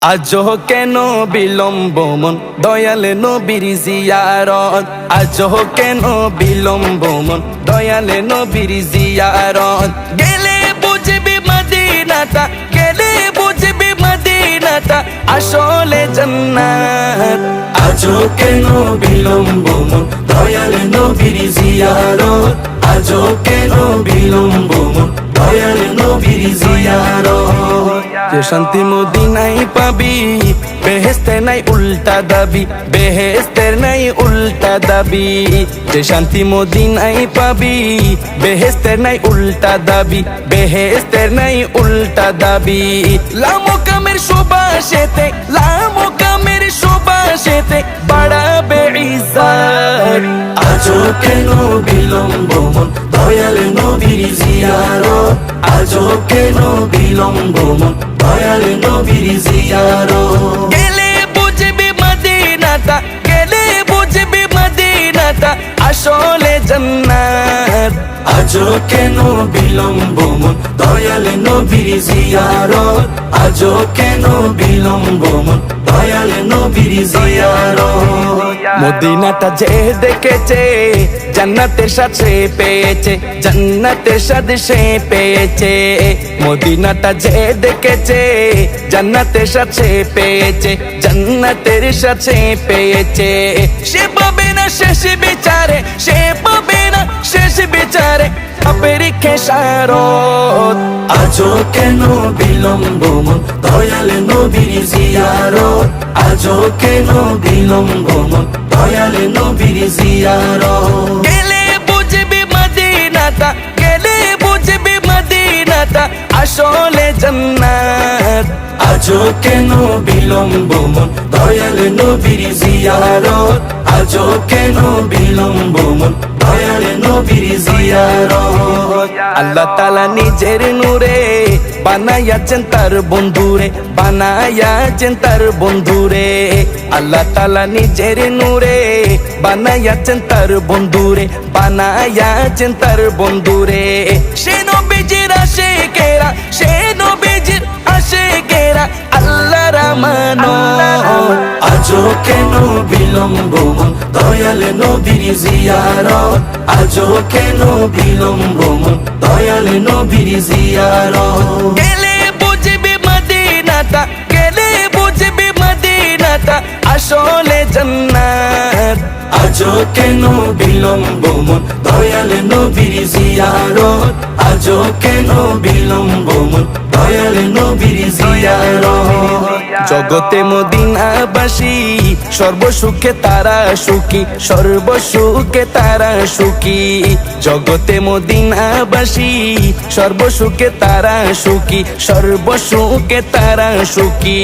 আজও কেন বিলম্ব মন দয়াল নবীর জিয়ারত। আজও কেন বিলম্ব মন দয়াল নবীর জিয়ারত। গেলে বুঝবি মদিনাটা, গেলে বুঝবি মদিনাটা আসলে জান্নাত। আজও কেন বিলম্ব মন দয়াল নবীর জিয়ারত। আজও কেন বিলম্ব মন দয়াল নবীর জিয়ারত। যে শান্তি মদিনায় পাবি, বেহেশতে নাই উল্টা দাবি, বেহেশতের নাই উল্টা দাবি। যে শান্তি মদিনায় পাবি, বেহেশতের নাই উল্টা দাবি, বেহেশতের নাই উল্টা দাবি। লামকামের সুবাসেতে, লামকামের সুবাসেতে বাড়াবে ইজ্জত। আজও কেন বিলম্ব মন দয়াল নবীর জিয়ারত। আজও কেন বিলম্ব মন দয়াল নবীর জিয়ারত। গেলে বুঝবি মদিনাটা, গেলে বুঝবি মদিনাটা আসলে জান্নাত। আজও কেন বিলম্ব মন দয়াল নবীর জিয়ারত। আজও কেন বিলম্ব মন দয়াল নবীর জিয়ারত। মদিনাটা যে দেখেছে জান্নাতের স্বাদ সে পেয়েছে, জান্নাতের স্বাদ সে পেয়েছে। মদিনাটা যে দেখেছে জান্নাতের স্বাদ সে পেয়েছে, জান্নাতের স্বাদ সে পেয়েছে। সে পাবে না শেষ বিচারে, সে পাবে না শেষ বিচারে পাপের খেসারত। আজও কেন বিলম্ব মন দয়াল নবীর জিয়ারত। আজও কেন বিলম্ব মন দয়াল নবীর জিয়ারত। গেলে বুঝবি মদিনাটা, গেলে বুঝবি মদিনাটা আসলে জান্নাত। আজও কেন বিলম্ব মন দয়াল নবীর জিয়ারত। আজও কেন বিলম্ব মন দয়াল নবীর জিয়ারত। আল্লাহ তাআলা নিজের নূরে বানায়াছেন তার বন্ধুরে, বানায়াছেন তার বন্ধুরে। আল্লাহ তাআলা নিজের নূরে বানায়াছেন তার বন্ধুরে, বানায়াছেন তার বন্ধুরে। সে নবীজির আশিকেরা, সে নবীজির আশিকেরা আল্লাহর আমানত। আজও কেন বিলম্ব মন দয়াল নবীর জিয়ারত। আজও কেন বিলম্ব মন দয়াল নবীর জিয়ারত। গেলে বুঝবি মদিনাটা, গেলে বুঝবি মদিনাটা আসলে জান্নাত। আজও কেন বিলম্ব মন দয়াল নবীর জিয়ারত। আজও কেন বিলম্ব মন দয়াল নবীর জিয়ারত। জগতে মদিনাবাসী সর্বসুখে তারা সুখী, সর্বসুখে তারা সুখী। জগতে মদিনাবাসী সর্বসুখে তারা সুখী, সর্বসুখে তারা সুখী।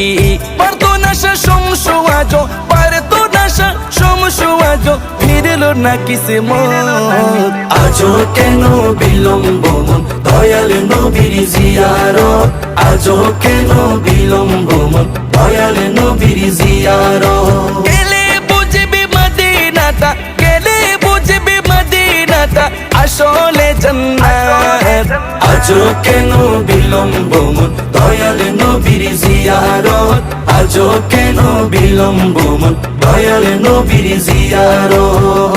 পারতো না সে সমসু আজো, পারতো না সে সমসু আজো ফিরল না কিসমত। আজও কেন বিলম্ব মন দয়াল নবীর জিয়ারত। আজও কেন বিলম্ব মন দয়াল নবীর জিয়ারত। গেলে বুঝবি মদিনাটা, গেলে বুঝবি মদিনাটা আসলে জান্নাত। আজও কেন বিলম্ব মন দয়াল নবীর জিয়ারত। আজও কেন বিলম্ব মন দয়াল নবীর জিয়ারত।